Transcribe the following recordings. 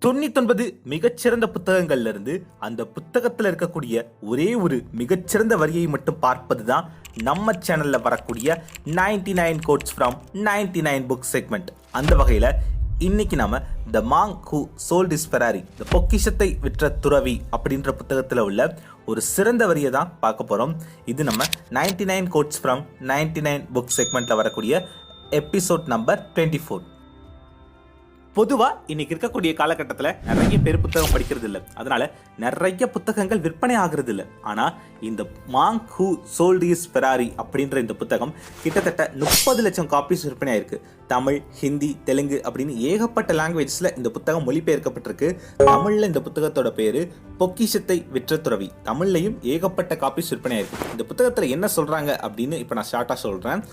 99 மிகச்சிறந்த புத்தகங்கள்ல இருந்து அந்த புத்தகத்துல இருக்கக்கூடிய ஒரே ஒரு மிகச்சிறந்த வரியை மட்டும் பார்ப்பதுதான் நம்ம சேனல்ல வரக்கூடிய 99 கோட்ஸ் ஃப்ரம் 99 புக் செக்மெண்ட். அந்த வகையில இன்னைக்கு நாம the monk who sold his Ferrari, the பொக்கிஷத்தை விற்ற துறவி அப்படின்ற புத்தகத்துல உள்ள ஒரு சிறந்த வரியை தான் பார்க்க போறோம். இது நம்ம 99 கோட்ஸ் ஃப்ரம் 99 புக் செக்மெண்ட்ல வரக்கூடிய எபிசோட் நம்பர் 24. பொதுவாக இன்னைக்கு இருக்கக்கூடிய காலகட்டத்தில் நிறைய பேர் புத்தகம் படிக்கிறது இல்லை, அதனால நிறைய புத்தகங்கள் விற்பனை ஆகிறது இல்லை. ஆனால் இந்த Monk who sold his Ferrari அப்படின்ற இந்த புத்தகம் கிட்டத்தட்ட 30 லட்சம் காப்பீஸ் விற்பனை ஆயிருக்கு. தமிழ், ஹிந்தி, தெலுங்கு அப்படின்னு ஏகப்பட்ட லாங்குவேஜஸில் இந்த புத்தகம் மொழிபெயர்க்கப்பட்டிருக்கு. தமிழில் இந்த புத்தகத்தோட பேரு பொக்கிஷத்தை விற்ற துறவி. தமிழ்லையும் ஏகப்பட்ட காப்பீஸ் விற்பனை ஆயிருக்கு. இந்த புத்தகத்தில் என்ன சொல்றாங்க அப்படின்னு இப்போ நான் ஷார்ட்டாக சொல்றேன்.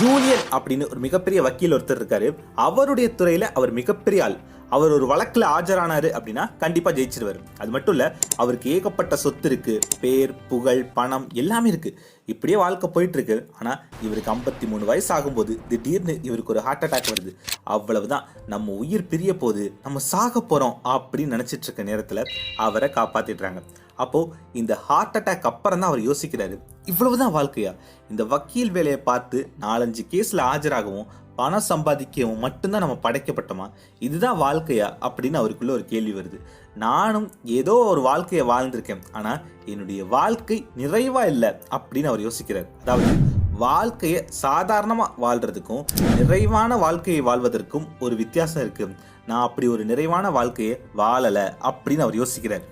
ஜூலியன் அப்படின்னு ஒரு மிகப்பெரிய வக்கீல் ஒருத்தர் இருக்காரு. அவருடைய துறையில அவர் மிகப்பெரிய ஆள். அவர் ஒரு வழக்குல ஆஜரானாரு அப்படின்னா கண்டிப்பா ஜெயிச்சிருவாரு. அது மட்டும் இல்ல, அவருக்கு ஏகப்பட்ட சொத்து இருக்கு, பேர், புகழ், பணம் எல்லாமே இருக்கு. இப்படியே வாழ்க்கை போயிட்டு இருக்கு. ஆனா இவருக்கு 53 வயசு ஆகும்போது திடீர்னு இவருக்கு ஒரு ஹார்ட் அட்டாக் வருது. அவ்வளவுதான், நம்ம உயிர் பிரிய போது, நம்ம சாக போறோம் அப்படின்னு நினைச்சிட்டு இருக்க நேரத்துல அவரை காப்பாத்திடுறாங்க. அப்போ இந்த ஹார்ட் அட்டாக் அப்புறம் தான் அவர் யோசிக்கிறாரு, இவ்வளவுதான் வாழ்க்கையா? இந்த வக்கீல் வேலையை பார்த்து 4-5 கேஸ்ல ஆஜராகவும் பணம் சம்பாதிக்கவும் மட்டும்தான் நம்ம படைக்கப்பட்டோமா? இதுதான் வாழ்க்கையா அப்படின்னு அவருக்குள்ள ஒரு கேள்வி வருது. நானும் ஏதோ ஒரு வாழ்க்கையை வாழ்ந்திருக்கேன், ஆனா என்னுடைய வாழ்க்கை நிறைவா இல்லை அப்படின்னு அவர் யோசிக்கிறார். அதாவது வாழ்க்கையை சாதாரணமா வாழ்றதுக்கும் நிறைவான வாழ்க்கையை வாழ்வதற்கும் ஒரு வித்தியாசம் இருக்கு. நான் அப்படி ஒரு நிறைவான வாழ்க்கையை வாழல அப்படின்னு அவர் யோசிக்கிறார்.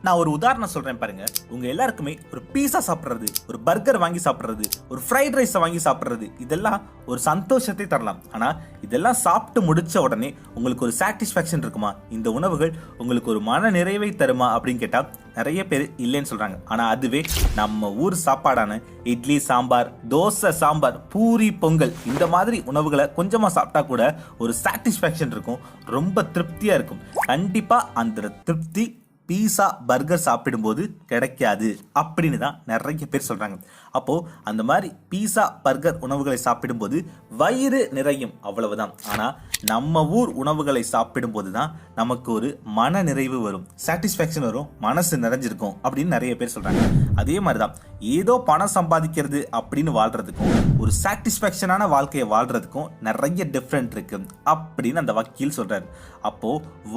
நான் ஒரு உதாரணம் சொல்றேன் பாருங்க. உங்க எல்லாருக்குமே ஒரு பீஸா சாப்பிட்றது, ஒரு பர்கர் வாங்கி சாப்பிட்றது, ஒரு ஃப்ரைட் ரைஸை வாங்கி சாப்பிட்றது, இதெல்லாம் ஒரு சந்தோஷத்தை தரலாம். ஆனா இதெல்லாம் சாப்பிட்டு முடிச்ச உடனே உங்களுக்கு ஒரு சாட்டிஸ்ஃபேக்ஷன் இருக்குமா? இந்த உணவுகள் உங்களுக்கு ஒரு மன நிறைவை தருமா அப்படின்னு கேட்டா நிறைய பேர் இல்லைன்னு சொல்றாங்க. ஆனா அதுவே நம்ம ஊர் சாப்பாடான இட்லி சாம்பார், தோசை சாம்பார், பூரி பொங்கல் இந்த மாதிரி உணவுகளை கொஞ்சமா சாப்பிட்டா கூட ஒரு சாட்டிஸ்ஃபேக்ஷன் இருக்கும், ரொம்ப திருப்தியா இருக்கும். கண்டிப்பா அந்த திருப்தி பீஸா பர்கர் சாப்பிடும்போது கிடைக்காது அப்படின்னு தான் நிறைய பேர் சொல்றாங்க. அப்போ அந்த மாதிரி பீஸா பர்கர் உணவுகளை சாப்பிடும்போது வயிறு நிறையும், அவ்வளவுதான். ஆனா நம்ம ஊர் உணவுகளை சாப்பிடும்போது தான் நமக்கு ஒரு மன நிறைவு வரும், சாட்டிஸ்ஃபேக்ஷன் வரும், மனசு நிறைஞ்சிருக்கும் அப்படின்னு நிறைய பேர் சொல்றாங்க. அதே மாதிரிதான் ஏதோ பணம் சம்பாதிக்கிறது அப்படின்னு வாழ்றதுக்கும் ஒரு சாட்டிஸ்ஃபேக்ஷனான வாழ்க்கையை வாழ்றதுக்கும் நிறைய டிஃப்ரெண்ட் இருக்கு அப்படின்னு அந்த வக்கீல் சொல்றாரு. அப்போ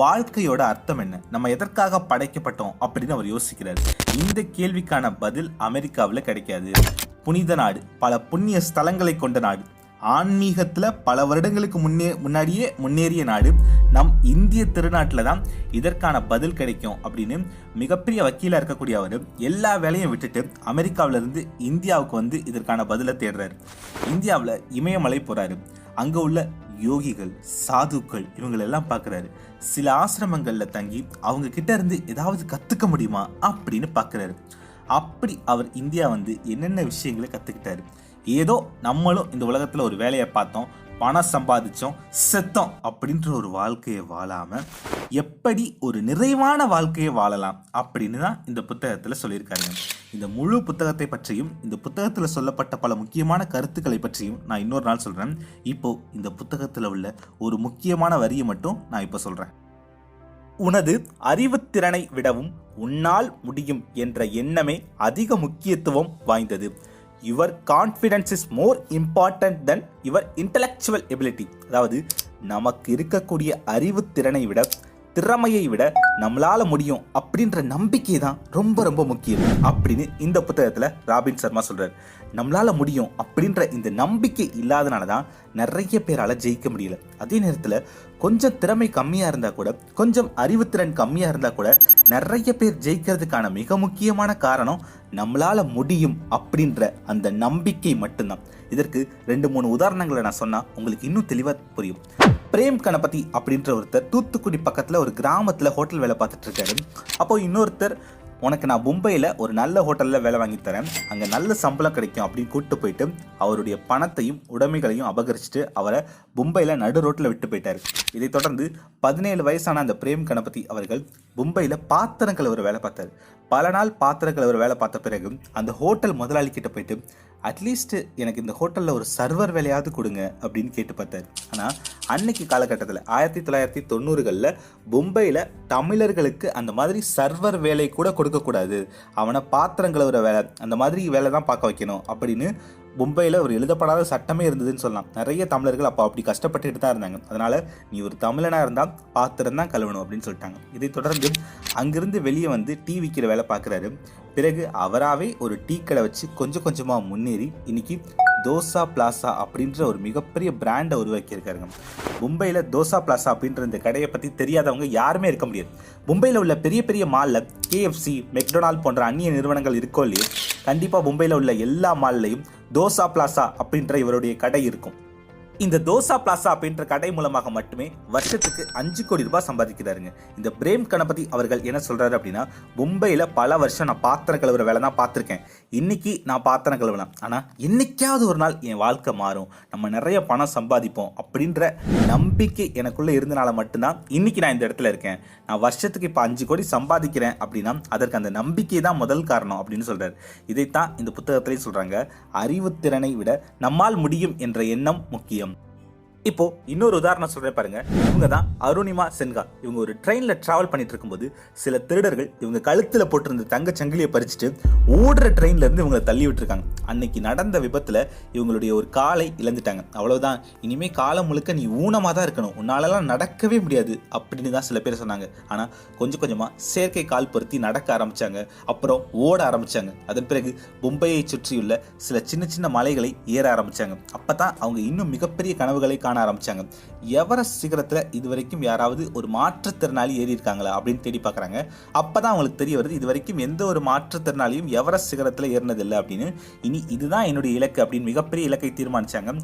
வாழ்க்கையோட அர்த்தம் என்ன, நம்ம எதற்காக படைக்கப்பட்டோம் அப்படின்னு அவர் யோசிக்கிறார். இந்த கேள்விக்கான பதில் அமெரிக்காவில் கிடைக்காது. புனித நாடு, பல புண்ணிய ஸ்தலங்களை கொண்ட நாடு, ஆன்மீகத்துல பல வருடங்களுக்கு முன்னாடியே முன்னேறிய நாடு நம் இந்திய திருநாட்டில் தான் இதற்கான பதில் கிடைக்கும் அப்படின்னு மிகப்பெரிய வக்கீலா இருக்கக்கூடிய அவர் எல்லா வேலையும் விட்டுட்டு அமெரிக்காவில இருந்து இந்தியாவுக்கு வந்து இதற்கான பதிலை தேடுறாரு. இந்தியாவில் இமயமலை போறாரு. அங்க உள்ள யோகிகள், சாதுக்கள் இவங்களெல்லாம் பார்க்குறாரு. சில ஆசிரமங்கள்ல தங்கி அவங்க கிட்ட இருந்து ஏதாவது கத்துக்க முடியுமா அப்படின்னு பார்க்குறாரு. அப்படி அவர் இந்தியா வந்து என்னென்ன விஷயங்களை கத்துக்கிட்டாரு. ஏதோ நம்மளும் இந்த உலகத்துல ஒரு வேலையை பார்த்தோம், பணம் சம்பாதிச்சோம், செத்தோம் அப்படின்ற ஒரு வாழ்க்கையை வாழாம எப்படி ஒரு நிறைவான வாழ்க்கையை வாழலாம் அப்படின்னு தான் இந்த புத்தகத்துல சொல்லியிருக்காங்க. இந்த முழு புத்தகத்தை பற்றியும் இந்த புத்தகத்துல சொல்லப்பட்ட பல முக்கியமான கருத்துக்களை பற்றியும் நான் இன்னொரு நாள் சொல்றேன். இப்போ இந்த புத்தகத்துல உள்ள ஒரு முக்கியமான வரியை மட்டும் நான் இப்போ சொல்றேன். உனது அறிவுத்திறனை விடவும் உன்னால் முடியும் என்ற எண்ணமே அதிக முக்கியத்துவம் வாய்ந்தது. Your confidence is more important than your intellectual ability. அதாவது நமக்கு இருக்கக்கூடிய அறிவு திறனை விட, திறமையை விட நம்மளால முடியும் அப்படின்ற நம்பிக்கை தான் ரொம்ப ரொம்ப முக்கியம் அப்படின்னு இந்த புத்தகத்துல ராபின் சர்மா சொல்றாரு. நம்மளால முடியும் அப்படின்ற இந்த நம்பிக்கை இல்லாதனால தான் நிறைய பேரால ஜெயிக்க முடியல. அதே நேரத்துல கொஞ்சம் திறமை கம்மியா இருந்தா கூட, கொஞ்சம் அறிவுத்திறன் கம்மியா இருந்தா கூட நிறைய பேர் ஜெயிக்கிறதுக்கான மிக முக்கியமான காரணம் நம்மளால முடியும் அப்படின்ற அந்த நம்பிக்கை மட்டும்தான். இதற்கு 2-3 உதாரணங்களை நான் சொன்னா உங்களுக்கு இன்னும் தெளிவா புரியும். பிரேம் கணபதி அப்படின்ற ஒருத்தர் தூத்துக்குடி பக்கத்துல ஒரு கிராமத்துல ஹோட்டல் வேலை பார்த்துட்டு இருக்காரு. அப்போ இன்னொருத்தர், உனக்கு நான் மும்பையில் ஒரு நல்ல ஹோட்டலில் வேலை வாங்கி தரேன், அங்கே நல்ல சம்பளம் கிடைக்கும் அப்படின்னு கூப்பிட்டு போயிட்டு அவருடைய பணத்தையும் உடைமைகளையும் அபகரிச்சுட்டு அவரை மும்பையில் நடு ரோட்டில் விட்டு போயிட்டார். இதைத் தொடர்ந்து 17 வயசான அந்த பிரேம் கணபதி அவர்கள் மும்பையில் பாத்திரம் கழுவுற வேலை பார்த்தார். பல நாள் பாத்திரம் கழுவுற வேலை பார்த்த பிறகு அந்த ஹோட்டல் முதலாளி கிட்ட போயிட்டு, அட்லீஸ்ட் எனக்கு இந்த ஹோட்டலில் ஒரு சர்வர் வேலையாவது கொடுங்க அப்படின்னு கேட்டு பார்த்தாரு. ஆனால் அன்னைக்கு காலகட்டத்தில் 1990களில் மும்பையில் தமிழர்களுக்கு அந்த மாதிரி சர்வர் வேலை கூட கொடுக்கக்கூடாது, அவனை பாத்திரம் கழுவுற வேலை அந்த மாதிரி வேலை தான் பார்க்க வைக்கணும் அப்படின்னு மும்பையில் ஒரு எழுதப்படாத சட்டமே இருந்ததுன்னு சொல்லலாம். நிறைய தமிழர்கள் அப்போ அப்படி கஷ்டப்பட்டுட்டு தான் இருந்தாங்க. அதனால் நீ ஒரு தமிழனாக இருந்தால் பாத்திரம் தான் கழுவணும் அப்படின்னு சொல்லிட்டாங்க. இதை தொடர்ந்து அங்கிருந்து வெளியே வந்து டீ விற்கிற வேலை பார்க்குறாரு. பிறகு அவராகவே ஒரு டீ கடை வச்சு கொஞ்சம் கொஞ்சமாக முன்னேறி இன்னைக்கு தோசா பிளாசா அப்படின்ற ஒரு மிகப்பெரிய பிராண்டை உருவாக்கியிருக்காருங்க. மும்பையில் தோசா பிளாசா அப்படின்ற இந்த கடையை பற்றி தெரியாதவங்க யாருமே இருக்க முடியாது. மும்பையில் உள்ள பெரிய பெரிய மாலில் கேஎஃப்சி, மெக்டொனால்ட் போன்ற அந்நிய நிறுவனங்கள் இருக்கோ இல்லையோ, கண்டிப்பாக மும்பையில் உள்ள எல்லா மால்லையும் தோசா பிளாசா அப்படின்ற இவருடைய கடை இருக்கும். இந்த தோசா பிளாசா அப்படின்ற கடை மூலமாக மட்டுமே வருஷத்துக்கு 5 கோடி ரூபாய் சம்பாதிக்கிறாருங்க. இந்த பிரேம் கணபதி அவர்கள் என்ன சொல்றாரு அப்படின்னா, மும்பையில் பல வருஷம் நான் பாத்திரம் கழுவுற வேலை தான் பார்த்துருக்கேன். இன்னைக்கு நான் பாத்திரம் கழுவலாம், ஆனால் இன்னைக்காவது ஒரு நாள் என் வாழ்க்கை மாறும், நம்ம நிறைய பணம் சம்பாதிப்போம் அப்படின்ற நம்பிக்கை எனக்குள்ள இருந்தனால மட்டும்தான் இன்னைக்கு நான் இந்த இடத்துல இருக்கேன். நான் வருஷத்துக்கு இப்போ 5 கோடி சம்பாதிக்கிறேன் அப்படின்னா அதற்கு அந்த நம்பிக்கை தான் முதல் காரணம் அப்படின்னு சொல்றாரு. இதைத்தான் இந்த புத்தகத்திலேயே சொல்றாங்க, அறிவுத்திறனை விட நம்மால் முடியும் என்ற எண்ணம் முக்கியம். இப்போ இன்னொரு உதாரணம் சொல்றேன் பாருங்க. இவங்க தான் அருணிமா சின்ஹா. இவங்க ஒரு ட்ரெயின்ல டிராவல் பண்ணிட்டு இருக்கும்போது சில திருடர்கள் இவங்க கழுத்துல போட்டிருந்த தங்க சங்கிலியை பறிச்சுட்டு ஓடுற ட்ரெயின்ல இருந்து இவங்களை தள்ளி விட்டுருக்காங்க. அன்னைக்கு நடந்த விபத்துல இவங்களுடைய ஒரு காலை இழந்துட்டாங்க. அவ்வளவுதான், இனிமே காலம் முழுக்க நீ ஊனமா தான் இருக்கணும், உன்னாலலாம் நடக்கவே முடியாது அப்படின்னு தான் சில பேர் சொன்னாங்க. ஆனா கொஞ்சம் கொஞ்சமா செயற்கை கால் பொருத்தி நடக்க ஆரம்பிச்சாங்க. அப்புறம் ஓட ஆரம்பிச்சாங்க. அதன் பிறகு மும்பையை சுற்றியுள்ள சில சின்ன சின்ன மலைகளை ஏற ஆரம்பிச்சாங்க. அப்பதான் அவங்க இன்னும் மிகப்பெரிய கனவுகளை காண ஆரம்பிச்சாங்க. எவரெஸ்ட் சிகரத்தில் இதுவரைக்கும் யாராவது ஒரு மாற்றுத்திறனாளி ஏறி இருக்காங்களா அப்படின்னு தேடி பார்க்குறாங்க. அப்பதான் அவங்களுக்கு தெரிய வருது, இதுவரைக்கும் எந்த ஒரு மாற்றுத்திறனாளியும் எவரெஸ்ட் சிகரத்தில் ஏறினதில்லை அப்படின்னு. இனி இதுதான் என்னுடைய இலக்கு அப்படின்னு மிகப்பெரிய இலக்கை தீர்மானிச்சாங்க.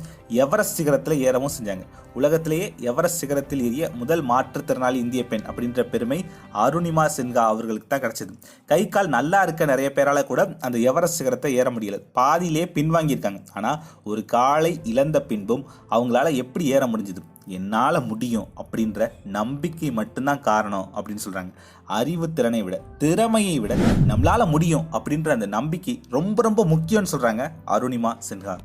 எவரெஸ்ட் சிகரத்தில் ஏறவும் செஞ்சாங்க. உலகத்திலேயே எவரெஸ்ட் சிகரத்தில் ஏறிய முதல் மாற்றுத்திறனாளி இந்திய பெண் அப்படின்ற பெருமை அருணிமா சின்ஹா அவர்களுக்கு தான் கிடைச்சது. கை கால் நல்லா இருக்க நிறைய பேரால கூட அந்த எவரெஸ்ட் சிகரத்தை ஏற முடியல, பாதியிலே பின்வாங்கியிருக்காங்க. ஆனால் ஒரு காலை இழந்த பின்பும் அவங்களால எப்படி ஏற முடிஞ்சது? என்னால் முடியும் அப்படின்ற நம்பிக்கை மட்டும்தான் காரணம் அப்படின்னு சொல்றாங்க. அறிவு திறனை விட, திறமையை விட நம்மளால முடியும் அப்படின்ற அந்த நம்பிக்கை ரொம்ப ரொம்ப முக்கியம்னு சொல்றாங்க அருணிமா சின்ஹா.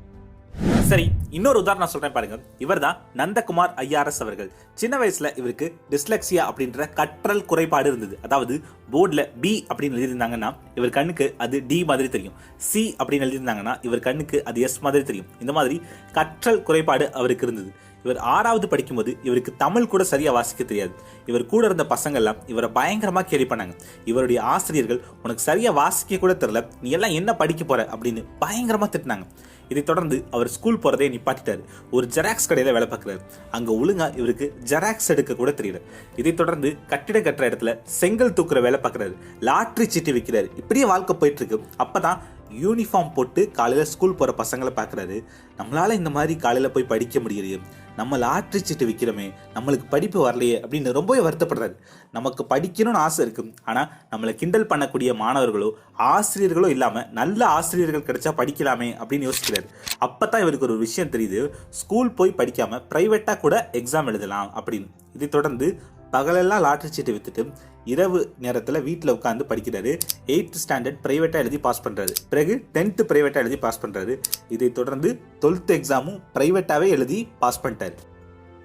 சரி, இன்னொரு உதாரணம் சொல்றேன் பாருங்க. இவர் தான் நந்தகுமார் ஐஆர்எஸ் அவர்கள். சின்ன வயசுல இவருக்கு டிஸ்லெக்சியா அப்படின்ற கற்றல் குறைபாடு இருந்தது. அதாவது போர்டில் பி அப்படின்னு எழுதியிருந்தாங்கன்னா இவர் கண்ணுக்கு அது டி மாதிரி தெரியும், சி அப்படின்னு எழுதியிருந்தாங்கன்னா இவர் கண்ணுக்கு அது எஸ் மாதிரி தெரியும். இந்த மாதிரி கற்றல் குறைபாடு அவருக்கு இருந்தது. இவர் 6வது படிக்கும்போது இவருக்கு தமிழ் கூட சரியா வாசிக்க தெரியாது. இவர் கூட இருந்த பசங்க எல்லாம் இவரை பயங்கரமா கேலி பண்ணாங்க. இவருடைய ஆசிரியர்கள், உனக்கு சரியா வாசிக்க கூட தெரியல, நீ எல்லாம் என்ன படிக்க போற அப்படின்னு பயங்கரமா திட்டினாங்க. இதை தொடர்ந்து அவர் ஸ்கூல் போறதே நிப்பாட்டிட்டாரு. ஒரு ஜெராக்ஸ் கடையில வேலை பார்க்கிறாரு. அங்க ஒழுங்கா இவருக்கு ஜெராக்ஸ் எடுக்க கூட தெரியல. இதை தொடர்ந்து கட்டிட கட்டுற இடத்துல செங்கல் தூக்குற வேலை பார்க்கிறாரு. லாட்டரி சீட்டு விற்கிறாரு. இப்படியே வாழ்க்கை போயிட்டு இருக்கு. அப்பதான் யூனிஃபார்ம் போட்டு காலையில் ஸ்கூல் போகிற பசங்களை பார்க்குறாரு. நம்மளால் இந்த மாதிரி காலையில் போய் படிக்க முடியலையே, நம்ம லாட்ரி சீட்டு விற்கிறோமே, நம்மளுக்கு படிப்பு வரலையே அப்படின்னு ரொம்பவே வருத்தப்படுறாரு. நமக்கு படிக்கணும்னு ஆசை இருக்குது, ஆனால் நம்மளை கிண்டல் பண்ணக்கூடிய மாணவர்களோ ஆசிரியர்களோ இல்லாமல் நல்ல ஆசிரியர்கள் கிடைச்சா படிக்கலாமே அப்படின்னு யோசிக்கிறாரு. அப்போ தான் இவருக்கு ஒரு விஷயம் தெரியுது, ஸ்கூல் போய் படிக்காமல் ப்ரைவேட்டாக கூட எக்ஸாம் எழுதலாம் அப்படின்னு. இதை தொடர்ந்து பகலெல்லாம் லாட்ரி சீட்டு விற்றுட்டு இரவு நேரத்தில் வீட்டில் உட்காந்து படிக்கிறாரு. 8th ஸ்டாண்டர்ட் ப்ரைவேட்டாக எழுதி பாஸ் பண்ணுறாரு. பிறகு 10th ப்ரைவேட்டாக எழுதி பாஸ் பண்ணுறாரு. இதை தொடர்ந்து 12th எக்ஸாமும் ப்ரைவேட்டாகவே எழுதி பாஸ் பண்ணிட்டாரு.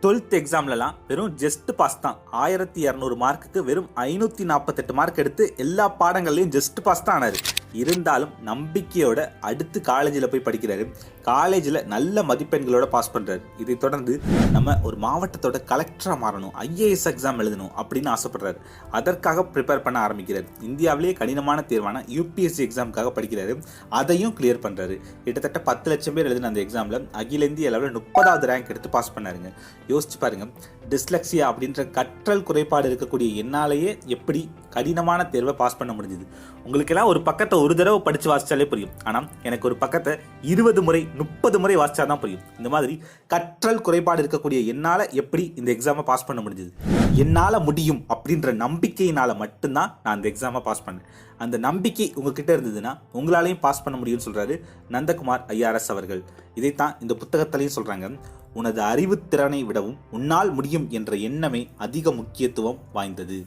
12th எக்ஸாம்லலாம் வெறும் ஜஸ்ட் பாஸ் தான். 1200 மார்க்குக்கு வெறும் 548 மார்க் எடுத்து எல்லா பாடங்கள்லையும் ஜஸ்ட் பாஸ் தான் ஆனார். இருந்தாலும் நம்பிக்கையோட அடுத்து காலேஜில் போய் படிக்கிறாரு. காலேஜில் நல்ல மதிப்பெண்களோட பாஸ் பண்ணுறாரு. இதை தொடர்ந்து நம்ம ஒரு மாவட்டத்தோட கலெக்டராக மாறணும், IAS எக்ஸாம் எழுதணும் அப்படின்னு ஆசைப்படுறாரு. அதற்காக ப்ரிப்பேர் பண்ண ஆரம்பிக்கிறார். இந்தியாவிலேயே கடினமான தேர்வான UPSC எக்ஸாமுக்காக படிக்கிறாரு. அதையும் கிளியர் பண்ணுறாரு. கிட்டத்தட்ட 10 லட்சம் பேர் எழுதின அந்த எக்ஸாமில் அகில இந்திய அளவில் 30வது ரேங்க் எடுத்து பாஸ் பண்ணாருங்க. யோசிச்சு பாருங்க, டிஸ்லெக்சியா அப்படின்ற கற்றல் குறைபாடு இருக்கக்கூடிய என்னாலேயே எப்படி கடினமான தேர்வை பாஸ் பண்ண முடிஞ்சுது. உங்களுக்கெல்லாம் ஒரு பக்கத்தை ஒரு தடவை படித்து வாசிச்சாலே புரியும். ஆனால் எனக்கு ஒரு பக்கத்தை 20 முறை 30 முறை வாசிச்சா தான் புரியும். இந்த மாதிரி கற்றல் குறைபாடு இருக்கக்கூடிய என்னால் எப்படி இந்த எக்ஸாமை பாஸ் பண்ண முடிஞ்சுது? என்னால் முடியும் அப்படின்ற நம்பிக்கையினால மட்டும்தான் நான் அந்த எக்ஸாமை பாஸ் பண்ணேன். அந்த நம்பிக்கை உங்ககிட்ட இருந்ததுன்னா உங்களாலையும் பாஸ் பண்ண முடியும்னு சொல்றாரு நந்தகுமார் ஐஆர்எஸ் அவர்கள். இதைத்தான் இந்த புத்தகத்திலையும் சொல்றாங்க. உனது அறிவுத்திறனை விடவும் உன்னால் முடியும் என்ற எண்ணமே அதிக முக்கியத்துவம் வாய்ந்தது.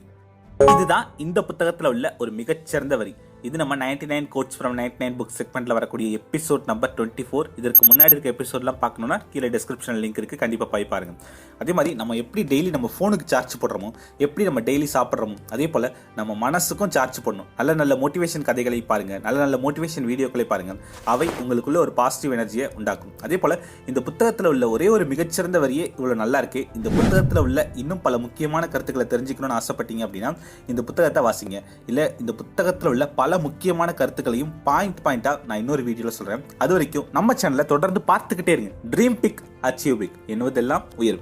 இதுதான் இந்த புத்தகத்துல உள்ள ஒரு மிகச்சிறந்த வரி. இது நம்ம 99 கோட்ஸ் ஃப்ரம் 99 புக் செக்மெண்ட்ல வரக்கூடிய எபிசோட் நம்பர் 24. இதற்கு முன்னாடி இருக்க எபிசோட்லாம் பார்க்கணும்னா கீழே டிஸ்கிரிப்ஷன் லிங்க் இருக்கு, கண்டிப்பாக போய் பாருங்க. அதே மாதிரி நம்ம எப்படி டெய்லி நம்ம ஃபோனுக்கு சார்ஜ் போடுறோமோ, எப்படி நம்ம டெய்லி சாப்பிட்றோமோ, அதே போல நம்ம மனசுக்கும் சார்ஜ் பண்ணணும். நல்ல நல்ல மோட்டிவேஷன் கதைகளை பாருங்க, நல்ல நல்ல மோட்டிவேஷன் வீடியோக்களை பாருங்க. அவை உங்களுக்குள்ள ஒரு பாசிட்டிவ் எனர்ஜியை உண்டாக்கும். அதே போல இந்த புத்தகத்தில் உள்ள ஒரே ஒரு மிகச்சிறந்த வரியே இவ்வளோ நல்லா இருக்கு. இந்த புத்தகத்தில் உள்ள இன்னும் பல முக்கியமான கருத்துக்களை தெரிஞ்சுக்கணும்னு ஆசைப்பட்டீங்க அப்படின்னா இந்த புத்தகத்தை வாசிங்க. இல்லை இந்த புத்தகத்தில் உள்ள பல முக்கியமான கருத்துக்களையும் பாயிண்டா நான் இன்னொரு வீடியோல சொல்றேன். அது வரைக்கும் நம்ம சேனலை தொடர்ந்து பார்த்துக்கிட்டே இருங்க. ட்ரீம் பிக், அச்சீவ் பிக், என்னுவதெல்லாம் உயர்வு.